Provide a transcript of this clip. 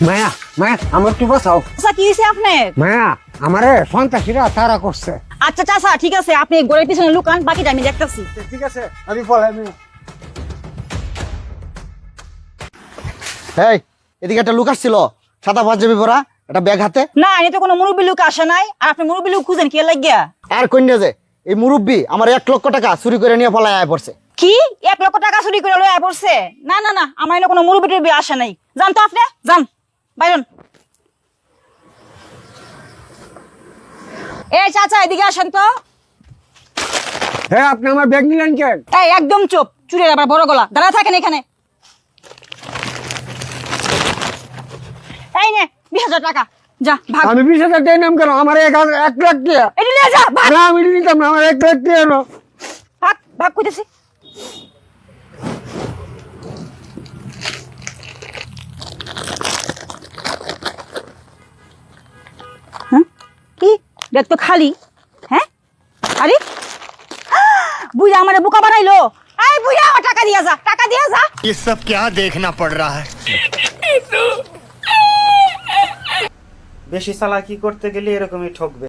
মায়া মায়া আমার একটু বাঁচাও। আচ্ছা কি হয়েছে আপনার? মায়া আমারে সন্ত্রাসীরা তারা করছে। আচ্ছা চাচা ঠিক আছে, আপনি ঘরের পিছনে লুকান, বাকিটা আমি দেখতেছি। ঠিক আছে আমি পলাই। এই এদিকে একটা লুক আসছিল সাদা পাঞ্জাবি পরা, একটা ব্যাগ হাতে। না এনে তো কোনো মুরব্বী লোক আসে নাই, আর আপনি মুরব্বী লোক খুঁজেন কি লাগিয়া? আর কন্যা যে এই মুরব্বী আমার 1 লক্ষ টাকা চুরি করে নিয়ে পলায় আয় পড়ছে। কি 1 লক্ষ টাকা চুরি করে লয়ে পড়ছে? না না না, আমার এনে কোনো মুরব্বী টুরব্বী আসে নাই। যান তো আপনি, যান বাইরন। এই চাচা এদিকে আসেন তো। হ্যাঁ আপনি আমার ব্যাগ নিলেন কেন? এই একদম চুপ, চুরির আবার বড় গলা, দাঁড়া থাকেন এখানে। এই নে 20,000 টাকা, যা ভাগ। আমি 20,000 টাকা নাম কেন? আমার 1 লাখ টাকা। এটি নিয়ে যা, ভাগ না আমি নিতাম না, আমার 1 লাখ টাকা এনো। ভাগ ভাগ কইতেছি। হ্যাঁ কি দেখ তো খালি? হ্যাঁ আরে বুইয়া আমারে বোকা বানাইলো। এই বুইয়া আমার টাকা দিয়া যা, টাকা দিয়া যা। ये सब क्या देखना पड़ रहा है। বেশি চালাকি করতে গেলে এরকমই ঠকবে।